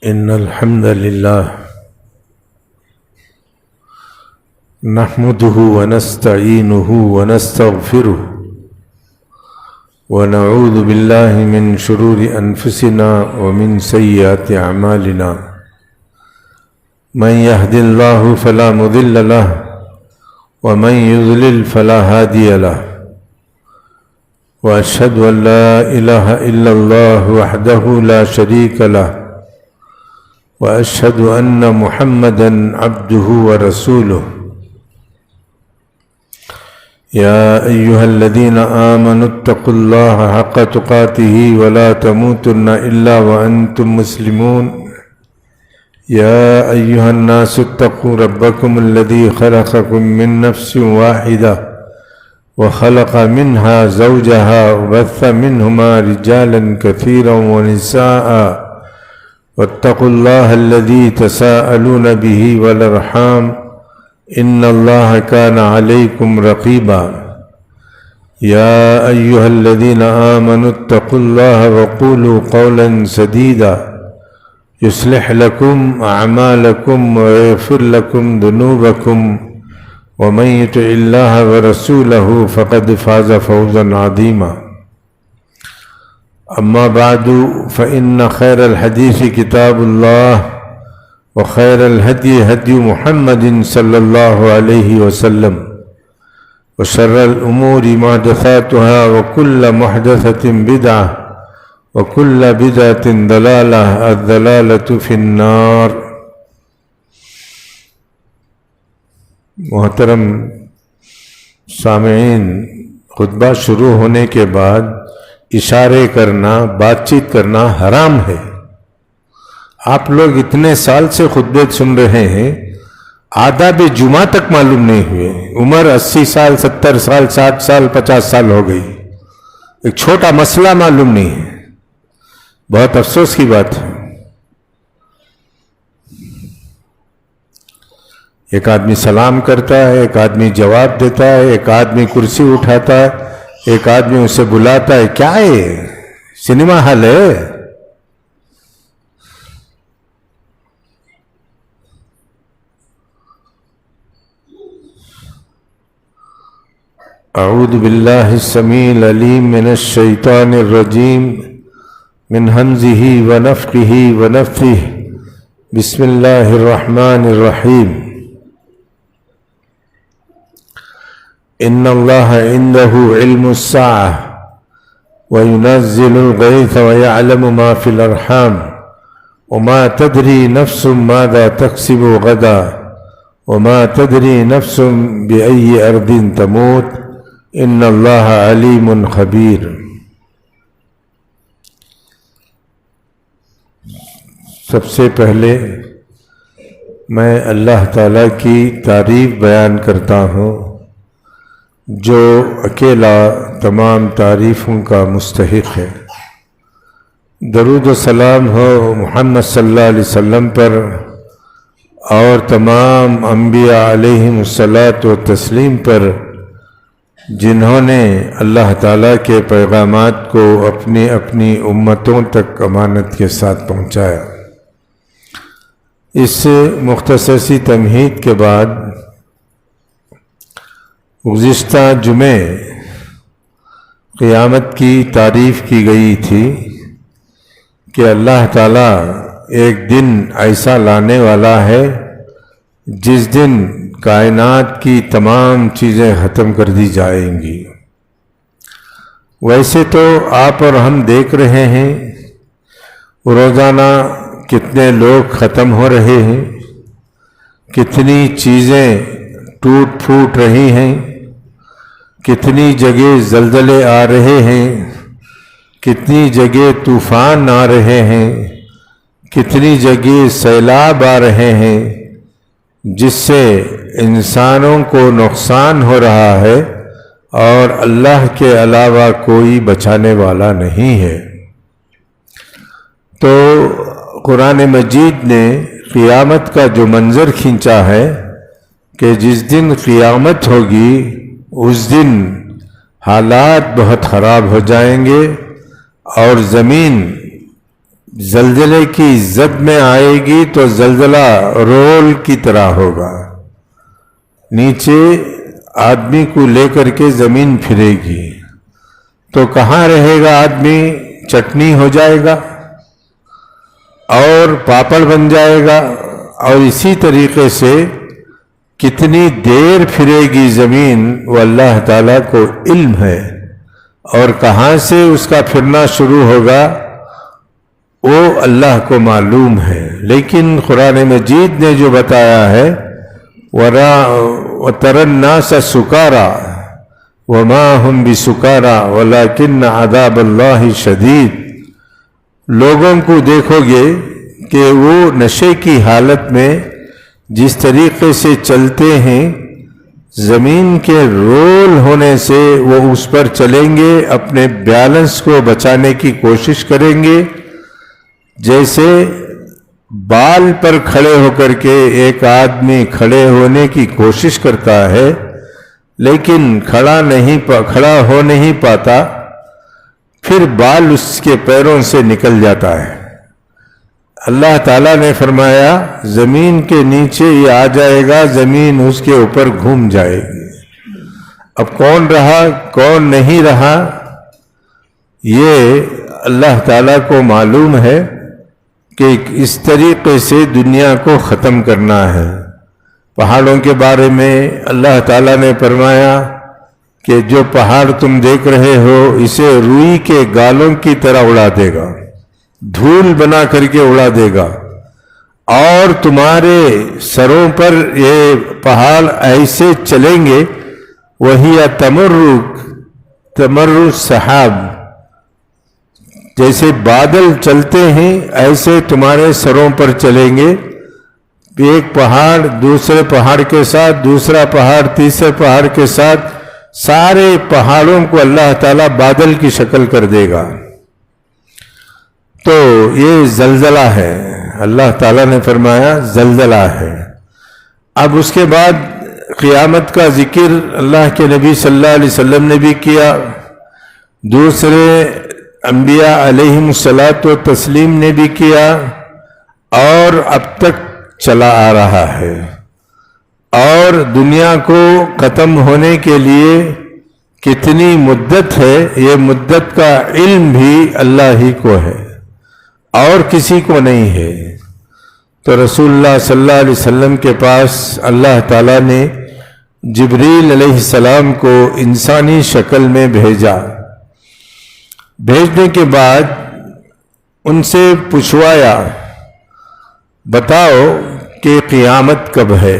إن الحمد لله نحمده ونستعينه ونستغفره ونعوذ بالله من شرور أنفسنا ومن سيئات أعمالنا من يهد الله فلا مضل له ومن يضلل فلا هادي له وأشهد أن لا إله إلا الله وحده لا شريك له وأشهد أن محمدًا عبده ورسوله يا أيها الذين آمنوا اتقوا الله حق تقاته ولا تموتن إلا وأنتم مسلمون يا أيها الناس اتقوا ربكم الذي خلقكم من نفس واحدة وخلق منها زوجها وبث منهما رجالا كثيرا ونساء واتقوا الله الذي تساءلون به والأرحام إن الله كان عليكم رقيبا يا أيها الذين آمنوا اتقوا الله وقولوا قولا سديدا يصلح لكم أعمالكم ويغفر لكم ذنوبكم ومن يطع الله ورسوله فقد فاز فوزا عظيما أما بعد فإن خير الحديث كتاب الله وخير الهدي هدي محمد صلى الله عليه وسلم وشر الأمور محدثاتها وكل محدثة بدعة وكل بدعة ضلالة الضلالة في النار. محترم سامعین، خطبہ شروع ہونے کے بعد اشارے کرنا، بات چیت کرنا حرام ہے. آپ لوگ اتنے سال سے خطبے سن رہے ہیں، آداب جمعہ تک معلوم نہیں ہوئے. عمر 80 سال، 70 سال، 60 سال، 50 سال ہو گئی، ایک چھوٹا مسئلہ معلوم نہیں ہے. بہت افسوس کی بات ہے. ایک آدمی سلام کرتا ہے، ایک آدمی جواب دیتا ہے، ایک آدمی کرسی اٹھاتا ہے، ایک آدمی اسے بلاتا ہے. کیا ہے؟ سنیما ہال ہے؟ اعوذ باللہ السمیع العلیم من الشیطان الرجیم من ہمزہ ونفخہ ونفثہ. بسم اللہ الرحمن الرحیم. ان اللہ عنده علم الساعة وينزل الغيث ويعلم ما في الأرحام وما تدري نفس ماذا تكسب غدا وما تدري نفس بأي أرض تموت ان اللہ علیم خبیر. سب سے پہلے میں اللہ تعالیٰ کی تعریف بیان کرتا ہوں جو اکیلا تمام تعریفوں کا مستحق ہے. درود و سلام ہو محمد صلی اللہ علیہ وسلم پر اور تمام انبیاء علیہم الصلاۃ و تسلیم پر جنہوں نے اللہ تعالیٰ کے پیغامات کو اپنی اپنی امتوں تک امانت کے ساتھ پہنچایا. اس مختصر سی تمہید کے بعد گزشتہ جمعے قیامت کی تعریف کی گئی تھی کہ اللہ تعالیٰ ایک دن ایسا لانے والا ہے جس دن کائنات کی تمام چیزیں ختم کر دی جائیں گی. ویسے تو آپ اور ہم دیکھ رہے ہیں روزانہ کتنے لوگ ختم ہو رہے ہیں، کتنی چیزیں ٹوٹ پھوٹ رہی ہیں، کتنی جگہ زلزلے آ رہے ہیں، کتنی جگہ طوفان آ رہے ہیں، کتنی جگہ سیلاب آ رہے ہیں، جس سے انسانوں کو نقصان ہو رہا ہے اور اللہ کے علاوہ کوئی بچانے والا نہیں ہے. تو قرآن مجید نے قیامت کا جو منظر کھینچا ہے کہ جس دن قیامت ہوگی اس دن حالات بہت خراب ہو جائیں گے اور زمین زلزلے کی زد میں آئے گی تو زلزلہ رول کی طرح ہوگا، نیچے آدمی کو لے کر کے زمین پھرے گی، تو کہاں رہے گا آدمی؟ چٹنی ہو جائے گا اور پاپڑ بن جائے گا۔ اور اسی طریقے سے کتنی دیر پھرے گی زمین وہ اللہ تعالیٰ کو علم ہے، اور کہاں سے اس کا پھرنا شروع ہوگا وہ اللہ کو معلوم ہے۔ لیکن قرآن مجید نے جو بتایا ہے وَتَرَى النَّاسَ سُكَارَىٰ وَمَا هُمْ بِسُكَارَىٰ وَلَكِنَّ عَذَابَ اللَّهِ شَدِيدٌ، لوگوں کو دیکھو گے کہ وہ نشے کی حالت میں جس طریقے سے چلتے ہیں، زمین کے رول ہونے سے وہ اس پر چلیں گے، اپنے بیلنس کو بچانے کی کوشش کریں گے، جیسے بال پر کھڑے ہو کر کے ایک آدمی کھڑے ہونے کی کوشش کرتا ہے لیکن کھڑا ہو نہیں پاتا، پھر بال اس کے پیروں سے نکل جاتا ہے۔ اللہ تعالیٰ نے فرمایا زمین کے نیچے یہ آ جائے گا، زمین اس کے اوپر گھوم جائے گی۔ اب کون رہا کون نہیں رہا یہ اللہ تعالیٰ کو معلوم ہے کہ اس طریقے سے دنیا کو ختم کرنا ہے۔ پہاڑوں کے بارے میں اللہ تعالیٰ نے فرمایا کہ جو پہاڑ تم دیکھ رہے ہو اسے روئی کے گالوں کی طرح اڑا دے گا، دھول بنا کر کے اڑا دے گا، اور تمہارے سروں پر یہ پہاڑ ایسے چلیں گے، وہی تمر السحاب، جیسے بادل چلتے ہیں ایسے تمہارے سروں پر چلیں گے، ایک پہاڑ دوسرے پہاڑ کے ساتھ، دوسرا پہاڑ تیسرے پہاڑ کے ساتھ، سارے پہاڑوں کو اللہ تعالیٰ بادل کی شکل کر دے گا۔ تو یہ زلزلہ ہے، اللہ تعالیٰ نے فرمایا زلزلہ ہے۔ اب اس کے بعد قیامت کا ذکر اللہ کے نبی صلی اللہ علیہ وسلم نے بھی کیا، دوسرے انبیاء علیہم الصلاۃ والتسلیم نے بھی کیا، اور اب تک چلا آ رہا ہے، اور دنیا کو ختم ہونے کے لیے کتنی مدت ہے یہ مدت کا علم بھی اللہ ہی کو ہے اور کسی کو نہیں ہے۔ تو رسول اللہ صلی اللہ علیہ وسلم کے پاس اللہ تعالیٰ نے جبریل علیہ السلام کو انسانی شکل میں بھیجا، بھیجنے کے بعد ان سے پوچھوایا بتاؤ کہ قیامت کب ہے۔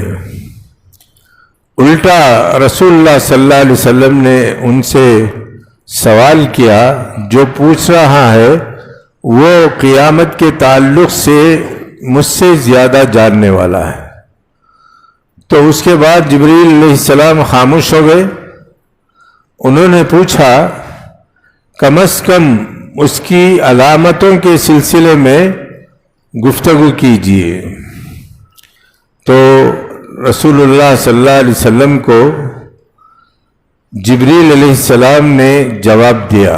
الٹا رسول اللہ صلی اللہ علیہ وسلم نے ان سے سوال کیا، جو پوچھ رہا ہے وہ قیامت کے تعلق سے مجھ سے زیادہ جاننے والا ہے۔ تو اس کے بعد جبریل علیہ السلام خاموش ہو گئے۔ انہوں نے پوچھا کم از کم اس کی علامتوں کے سلسلے میں گفتگو کیجیے۔ تو رسول اللہ صلی اللہ علیہ وسلم کو جبریل علیہ السلام نے جواب دیا،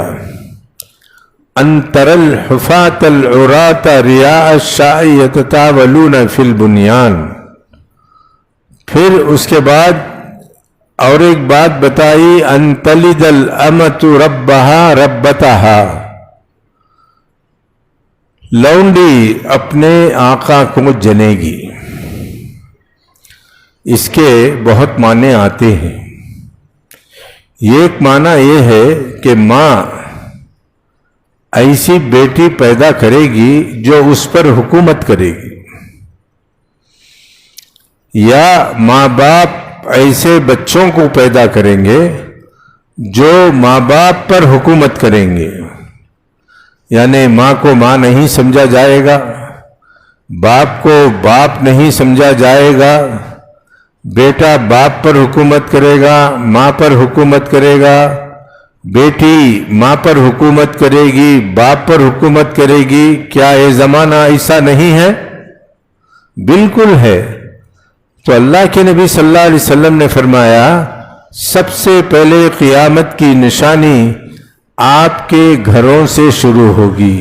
ان تر الحفاة العراة رعاء الشاء يتطاولون فی البنیان۔ پھر اس کے بعد اور ایک بات بتائی، ان تلد الامۃ ربها ربتها، لونڈی اپنے آقا کو جنے گی۔ اس کے بہت معنی آتے ہیں۔ ایک معنی یہ ہے کہ ماں ایسی بیٹی پیدا کرے گی جو اس پر حکومت کرے گی، یا ماں باپ ایسے بچوں کو پیدا کریں گے جو ماں باپ پر حکومت کریں گے، یعنی ماں کو ماں نہیں سمجھا جائے گا، باپ کو باپ نہیں سمجھا جائے گا، بیٹا باپ پر حکومت کرے گا، ماں پر حکومت کرے گا، بیٹی ماں پر حکومت کرے گی، باپ پر حکومت کرے گی۔ کیا یہ زمانہ ایسا نہیں ہے؟ بالکل ہے۔ تو اللہ کے نبی صلی اللہ علیہ وسلم نے فرمایا سب سے پہلے قیامت کی نشانی آپ کے گھروں سے شروع ہوگی۔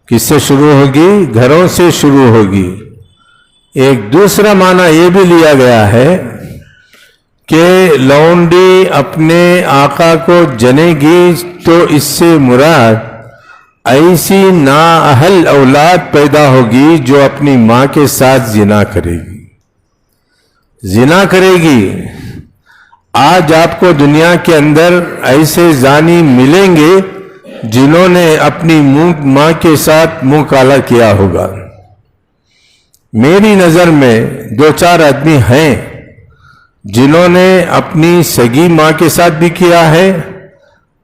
کس سے شروع ہوگی؟ گھروں سے شروع ہوگی۔ ایک دوسرا معنی یہ بھی لیا گیا ہے کہ لونڈی اپنے آقا کو جنے گی تو اس سے مراد ایسی نااہل اولاد پیدا ہوگی جو اپنی ماں کے ساتھ زنا کرے گی۔ زنا کرے گی۔ آج آپ کو دنیا کے اندر ایسے زانی ملیں گے جنہوں نے اپنی ماں کے ساتھ منہ کالا کیا ہوگا۔ میری نظر میں 2-4 آدمی ہیں جنہوں نے اپنی سگی ماں کے ساتھ بھی کیا ہے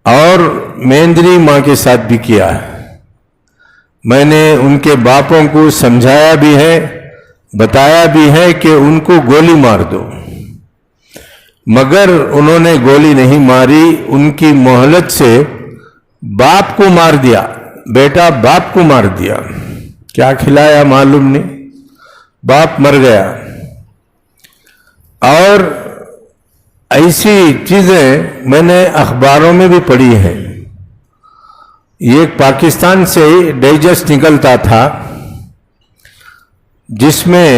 اور میندری ماں کے ساتھ بھی کیا ہے۔ میں نے ان کے باپوں کو سمجھایا بھی ہے، بتایا بھی ہے کہ ان کو گولی مار دو، مگر انہوں نے گولی نہیں ماری، ان کی مہلت سے باپ کو مار دیا، بیٹا باپ کو مار دیا۔ کیا کھلایا معلوم نہیں، باپ مر گیا۔ اور ایسی چیزیں میں نے اخباروں میں بھی پڑھی ہیں۔ یہ پاکستان سے ڈائجسٹ نکلتا تھا جس میں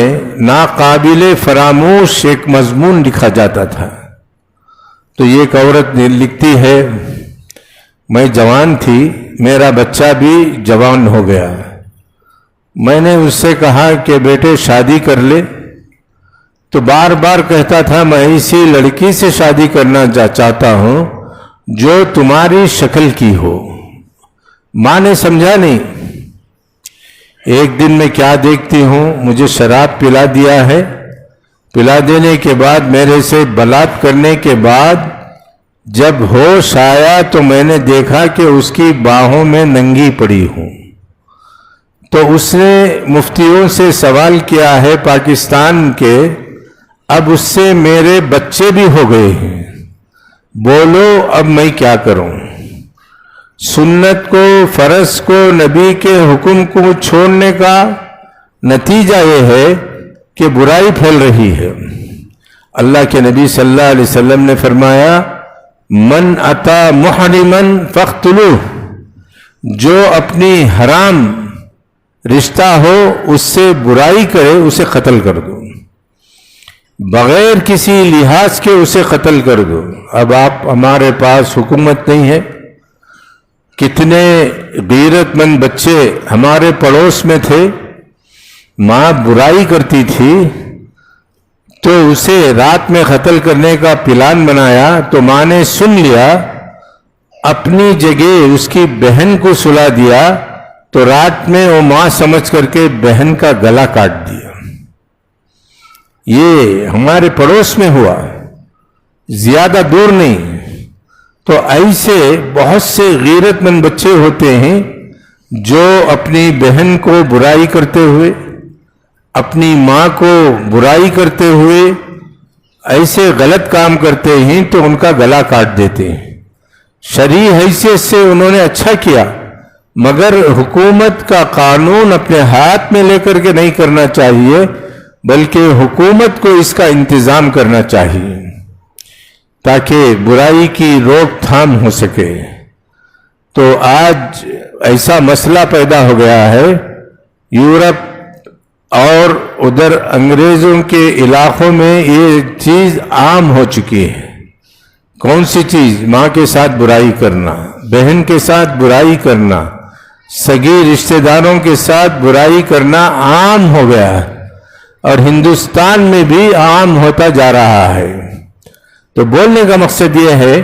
ناقابل فراموش ایک مضمون لکھا جاتا تھا۔ تو یہ ایک عورت لکھتی ہے، میں جوان تھی، میرا بچہ بھی جوان ہو گیا، میں نے اس سے کہا کہ بیٹے شادی کر لے، تو بار بار کہتا تھا میں ایسی لڑکی سے شادی کرنا چاہتا ہوں جو تمہاری شکل کی ہو۔ ماں نے سمجھا نہیں۔ ایک دن میں کیا دیکھتی ہوں، مجھے شراب پلا دیا ہے، پلا دینے کے بعد میرے سے بلات کرنے کے بعد جب ہوش آیا تو میں نے دیکھا کہ اس کی باہوں میں ننگی پڑی ہوں۔ تو اس نے مفتیوں سے سوال کیا ہے پاکستان کے، اب اس سے میرے بچے بھی ہو گئے ہیں، بولو اب میں کیا کروں؟ سنت کو، فرض کو، نبی کے حکم کو چھوڑنے کا نتیجہ یہ ہے کہ برائی پھیل رہی ہے۔ اللہ کے نبی صلی اللہ علیہ وسلم نے فرمایا من اتا محرما فاقتلوہ، جو اپنی حرام رشتہ ہو اس سے برائی کرے اسے قتل کر دو، بغیر کسی لحاظ کے اسے قتل کر دو۔ اب آپ ہمارے پاس حکومت نہیں ہے، کتنے غیرت مند بچے ہمارے پڑوس میں تھے، ماں برائی کرتی تھی تو اسے رات میں قتل کرنے کا پلان بنایا، تو ماں نے سن لیا، اپنی جگہ اس کی بہن کو سلا دیا، تو رات میں وہ ماں سمجھ کر کے بہن کا گلا کاٹ دیا۔ یہ ہمارے پڑوس میں ہوا، زیادہ دور نہیں۔ تو ایسے بہت سے غیرت مند بچے ہوتے ہیں جو اپنی بہن کو برائی کرتے ہوئے، اپنی ماں کو برائی کرتے ہوئے ایسے غلط کام کرتے ہیں تو ان کا گلا کاٹ دیتے ہیں۔ شرعی حیثیت سے انہوں نے اچھا کیا، مگر حکومت کا قانون اپنے ہاتھ میں لے کر کے نہیں کرنا چاہیے، بلکہ حکومت کو اس کا انتظام کرنا چاہیے تاکہ برائی کی روک تھام ہو سکے۔ تو آج ایسا مسئلہ پیدا ہو گیا ہے، یورپ اور ادھر انگریزوں کے علاقوں میں یہ چیز عام ہو چکی ہے۔ کون سی چیز؟ ماں کے ساتھ برائی کرنا، بہن کے ساتھ برائی کرنا، سگی رشتہ داروں کے ساتھ برائی کرنا عام ہو گیا ہے، اور ہندوستان میں بھی عام ہوتا جا رہا ہے۔ تو بولنے کا مقصد یہ ہے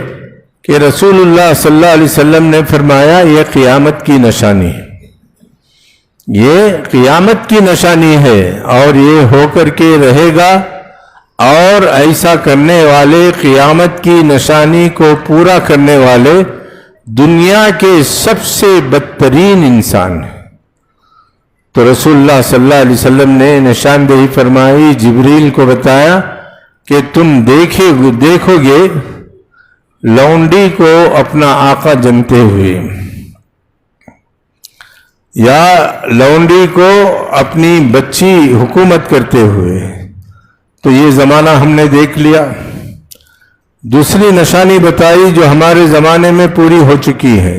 کہ رسول اللہ صلی اللہ علیہ وسلم نے فرمایا یہ قیامت کی نشانی ہے، یہ قیامت کی نشانی ہے، اور یہ ہو کر کے رہے گا، اور ایسا کرنے والے قیامت کی نشانی کو پورا کرنے والے دنیا کے سب سے بدترین انسان ہیں۔ تو رسول اللہ صلی اللہ علیہ وسلم نے نشاندہی فرمائی، جبریل کو بتایا کہ تم دیکھو گے لونڈی کو اپنا آقا جنتے ہوئے، یا لونڈی کو اپنی بچی حکومت کرتے ہوئے۔ تو یہ زمانہ ہم نے دیکھ لیا۔ دوسری نشانی بتائی جو ہمارے زمانے میں پوری ہو چکی ہے،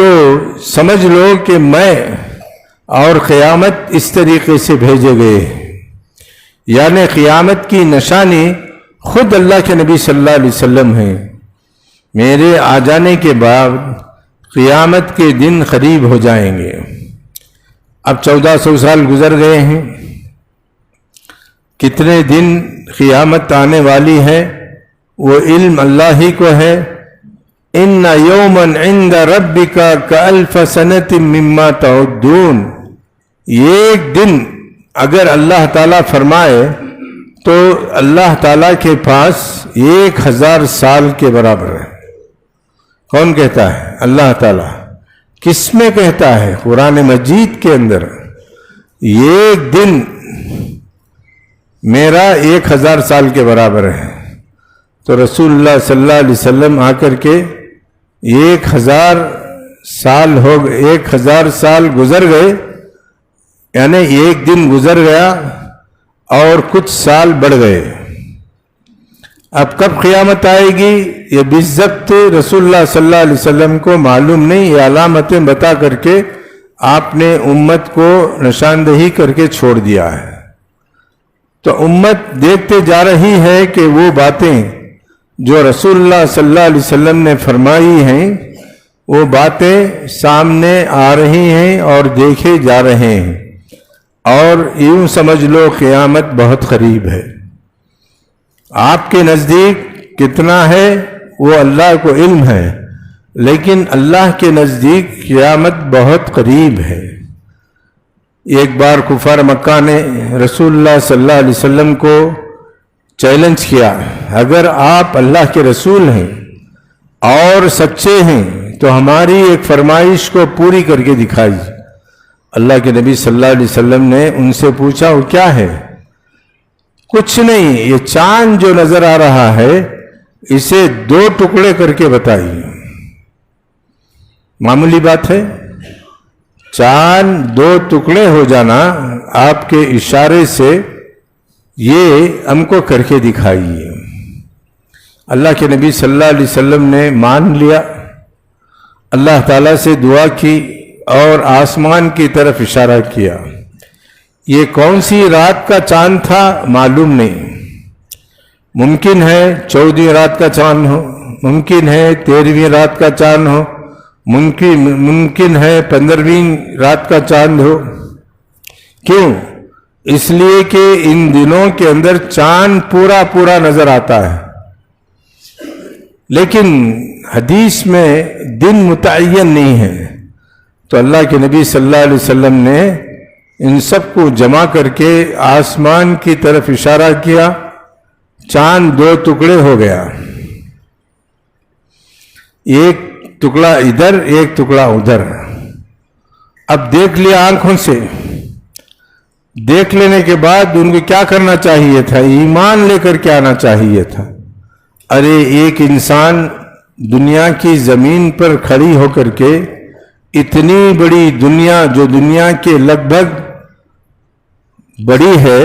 تو سمجھ لو کہ میں اور قیامت اس طریقے سے بھیجے گئے، یعنی قیامت کی نشانی خود اللہ کے نبی صلی اللہ علیہ وسلم ہیں۔ میرے آ جانے کے بعد قیامت کے دن قریب ہو جائیں گے۔ اب 1400 سال گزر گئے ہیں، کتنے دن قیامت آنے والی ہے وہ علم اللہ ہی کو ہے۔ ان یوما عند ربک کالف سنۃ مما تعدون، ایک دن اگر اللہ تعالیٰ فرمائے تو اللہ تعالیٰ کے پاس 1000 سال کے برابر ہے۔ کون کہتا ہے؟ اللہ تعالیٰ۔ کس میں کہتا ہے؟ قرآن مجید کے اندر، ایک دن میرا 1000 سال کے برابر ہے۔ تو رسول اللہ صلی اللہ علیہ وسلم آ کر کے 1000 سال گزر گئے، یعنی ایک دن گزر گیا اور کچھ سال بڑھ گئے۔ اب کب قیامت آئے گی یہ بالضبط رسول اللہ صلی اللہ علیہ وسلم کو معلوم نہیں، یہ علامتیں بتا کر کے آپ نے امت کو نشاندہی کر کے چھوڑ دیا ہے۔ تو امت دیکھتے جا رہی ہے کہ وہ باتیں جو رسول اللہ صلی اللہ علیہ وسلم نے فرمائی ہیں وہ باتیں سامنے آ رہی ہیں اور دیکھے جا رہے ہیں، اور یوں سمجھ لو قیامت بہت قریب ہے۔ آپ کے نزدیک کتنا ہے وہ اللہ کو علم ہے، لیکن اللہ کے نزدیک قیامت بہت قریب ہے۔ ایک بار کفار مکہ نے رسول اللہ صلی اللہ علیہ وسلم کو چیلنج کیا، اگر آپ اللہ کے رسول ہیں اور سچے ہیں تو ہماری ایک فرمائش کو پوری کر کے دکھائیے۔ اللہ کے نبی صلی اللہ علیہ وسلم نے ان سے پوچھا وہ کیا ہے؟ کچھ نہیں، یہ چاند جو نظر آ رہا ہے اسے 2 ٹکڑے کر کے بتائیے۔ معمولی بات ہے، چاند 2 ٹکڑے ہو جانا آپ کے اشارے سے، یہ ہم کو کر کے دکھائیے۔ اللہ کے نبی صلی اللہ علیہ وسلم نے مان لیا، اللہ تعالیٰ سے دعا کی اور آسمان کی طرف اشارہ کیا۔ یہ کون سی رات کا چاند تھا معلوم نہیں، ممکن ہے 14ویں رات کا چاند ہو، ممکن ہے 13ویں رات کا چاند ہو، ممکن ہے 15ویں رات کا چاند ہو۔ کیوں؟ اس لیے کہ ان دنوں کے اندر چاند پورا نظر آتا ہے، لیکن حدیث میں دن متعین نہیں ہے۔ تو اللہ کے نبی صلی اللہ علیہ وسلم نے ان سب کو جمع کر کے آسمان کی طرف اشارہ کیا، چاند 2 ٹکڑے ہو گیا، ایک ٹکڑا ادھر ایک ٹکڑا ادھر۔ اب دیکھ لیا آنکھوں سے، دیکھ لینے کے بعد ان کو کیا کرنا چاہیے تھا؟ ایمان لے کر کے آنا چاہیے تھا۔ ارے ایک انسان دنیا کی زمین پر کھڑی ہو کر کے اتنی بڑی دنیا، جو دنیا کے لگ بھگ بڑی ہے،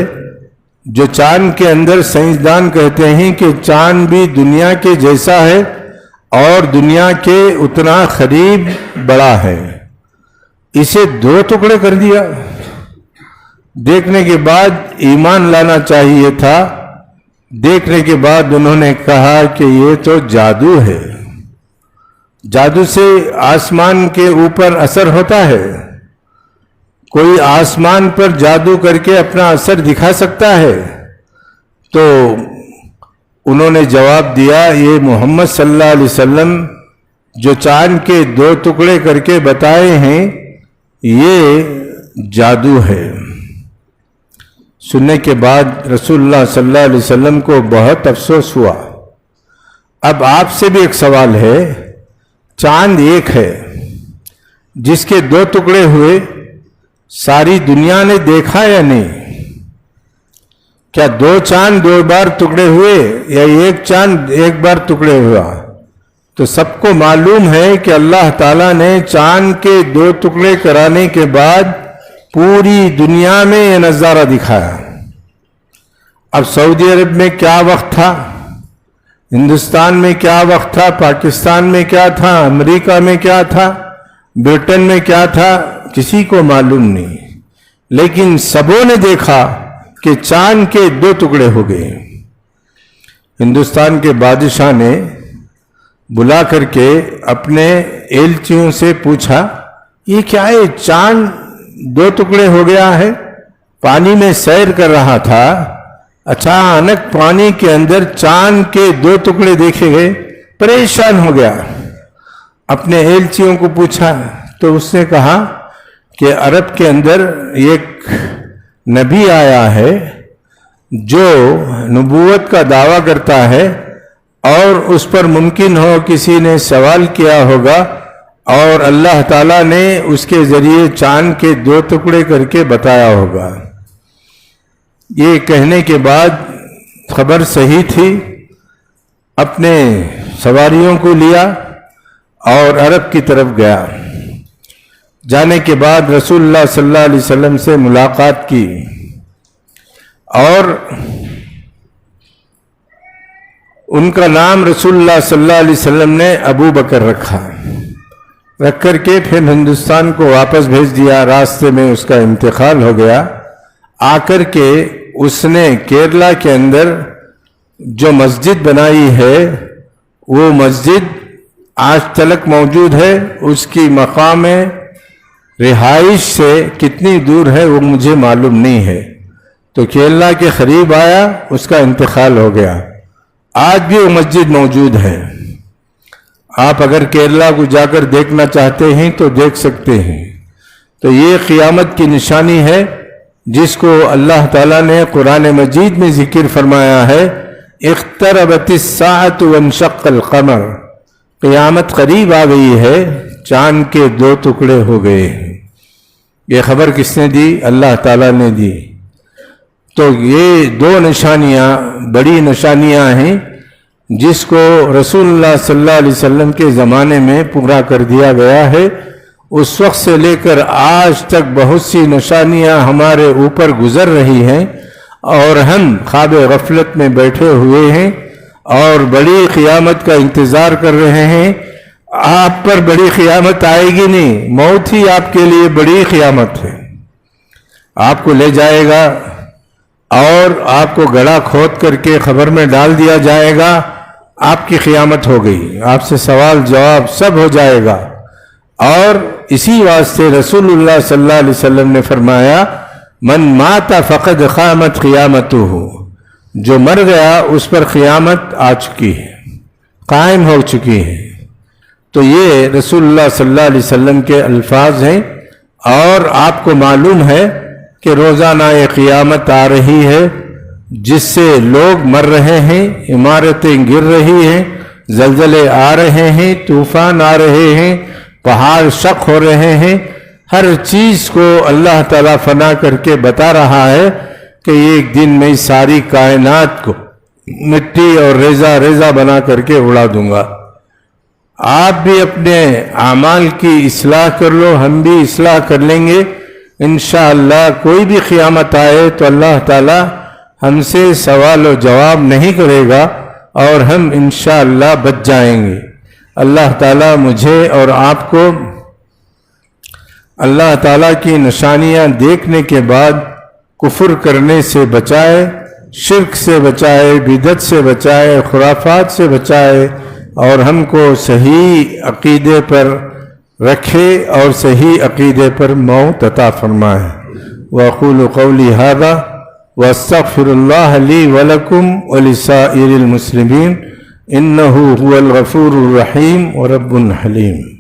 جو چاند کے اندر سائنسدان کہتے ہیں کہ چاند بھی دنیا کے جیسا ہے اور دنیا کے اتنا قریب بڑا ہے، اسے 2 ٹکڑے کر دیا۔ دیکھنے کے بعد ایمان لانا چاہیے تھا، دیکھنے کے بعد انہوں نے کہا کہ یہ تو جادو ہے۔ جادو سے آسمان کے اوپر اثر ہوتا ہے؟ کوئی آسمان پر جادو کر کے اپنا اثر دکھا سکتا ہے؟ تو انہوں نے جواب دیا، یہ محمد صلی اللہ علیہ وسلم جو چاند کے 2 ٹکڑے کر کے بتائے ہیں یہ جادو ہے۔ سننے کے بعد رسول اللہ صلی اللہ علیہ وسلم کو بہت افسوس ہوا۔ اب آپ سے بھی ایک سوال ہے، چاند ایک ہے جس کے 2 ٹکڑے ہوئے، ساری دنیا نے دیکھا یا نہیں؟ کیا 2 چاند 2 بار ٹکڑے ہوئے یا ایک چاند 1 بار ٹکڑے ہوا؟ تو سب کو معلوم ہے کہ اللہ تعالیٰ نے چاند کے 2 ٹکڑے کرانے کے بعد پوری دنیا میں یہ نظارہ دکھایا۔ اب سعودی عرب میں کیا وقت تھا، ہندوستان میں کیا وقت تھا، پاکستان میں کیا تھا، امریکہ میں کیا تھا، برٹن میں کیا تھا کسی کو معلوم نہیں، لیکن سبوں نے دیکھا کہ چاند کے 2 ٹکڑے ہو گئے۔ ہندوستان کے بادشاہ نے بلا کر کے اپنے ایلچیوں سے پوچھا، یہ کیا ہے؟ چاند 2 ٹکڑے ہو گیا ہے۔ پانی میں سیر کر رہا تھا، اچانک پانی کے اندر چاند کے 2 ٹکڑے دیکھے گئے، پریشان ہو گیا۔ اپنے ایلچیوں کو پوچھا تو اس نے کہا کہ عرب کے اندر ایک نبی آیا ہے جو نبوت کا دعویٰ کرتا ہے، اور اس پر ممکن ہو کسی نے سوال کیا ہوگا اور اللہ تعالیٰ نے اس کے ذریعے چاند کے 2 ٹکڑے کر کے بتایا ہوگا۔ یہ کہنے کے بعد خبر صحیح تھی، اپنے سواریوں کو لیا اور عرب کی طرف گیا۔ جانے کے بعد رسول اللہ صلی اللہ علیہ وسلم سے ملاقات کی، اور ان کا نام رسول اللہ صلی اللہ علیہ وسلم نے ابو بکر رکھا، رکھ کر کے پھر ہندوستان کو واپس بھیج دیا۔ راستے میں اس کا انتقال ہو گیا۔ آ کر کے اس نے کیرلا کے اندر جو مسجد بنائی ہے، وہ مسجد آج تلک موجود ہے۔ اس کی مقام رہائش سے کتنی دور ہے وہ مجھے معلوم نہیں ہے، تو کیرلا کے قریب آیا، اس کا انتقال ہو گیا۔ آج بھی وہ مسجد موجود ہے، آپ اگر کیرلا کو جا کر دیکھنا چاہتے ہیں تو دیکھ سکتے ہیں۔ تو یہ قیامت کی نشانی ہے جس کو اللہ تعالیٰ نے قرآن مجید میں ذکر فرمایا ہے، اقتربت الساعۃ وانشق القمر، قیامت قریب آ گئی ہے، چاند کے 2 ٹکڑے ہو گئے ہیں۔ یہ خبر کس نے دی؟ اللہ تعالیٰ نے دی۔ تو یہ 2 نشانیاں بڑی نشانیاں ہیں جس کو رسول اللہ صلی اللہ علیہ وسلم کے زمانے میں پورا کر دیا گیا ہے۔ اس وقت سے لے کر آج تک بہت سی نشانیاں ہمارے اوپر گزر رہی ہیں، اور ہم خواب غفلت میں بیٹھے ہوئے ہیں اور بڑی قیامت کا انتظار کر رہے ہیں۔ آپ پر بڑی قیامت آئے گی نہیں، موت ہی آپ کے لیے بڑی قیامت ہے۔ آپ کو لے جائے گا اور آپ کو گڑھا کھود کر کے قبر میں ڈال دیا جائے گا، آپ کی قیامت ہو گئی، آپ سے سوال جواب سب ہو جائے گا۔ اور اسی واسطے رسول اللہ صلی اللہ علیہ وسلم نے فرمایا، من مات فقد قامت قیامتہ، جو مر گیا اس پر قیامت آ چکی ہے، قائم ہو چکی ہے۔ تو یہ رسول اللہ صلی اللہ علیہ وسلم کے الفاظ ہیں، اور آپ کو معلوم ہے کہ روزانہ یہ قیامت آ رہی ہے جس سے لوگ مر رہے ہیں، عمارتیں گر رہی ہیں، زلزلے آ رہے ہیں، طوفان آ رہے ہیں، پہاڑ شق ہو رہے ہیں۔ ہر چیز کو اللہ تعالیٰ فنا کر کے بتا رہا ہے کہ ایک دن میں ساری کائنات کو مٹی اور ریزہ ریزہ بنا کر کے اڑا دوں گا۔ آپ بھی اپنے اعمال کی اصلاح کر لو، ہم بھی اصلاح کر لیں گے انشاءاللہ۔ کوئی بھی قیامت آئے تو اللہ تعالیٰ ہم سے سوال و جواب نہیں کرے گا، اور ہم انشاءاللہ بچ جائیں گے۔ اللہ تعالیٰ مجھے اور آپ کو اللہ تعالیٰ کی نشانیاں دیکھنے کے بعد کفر کرنے سے بچائے، شرک سے بچائے، بدعت سے بچائے، خرافات سے بچائے، اور ہم کو صحیح عقیدے پر رکھے اور صحیح عقیدے پر موت عطا فرمائے۔ وَأَقُولُ قَوْلِي هَذَا وَأَسْتَغْفِرُ اللَّهَ لِي وَلَكُمْ وَلِسَائِرِ الْمُسْلِمِينَ إِنَّهُ هُوَ الْغَفُورُ الرَّحِيمُ وَرَبٌّ حَلِيمٌ۔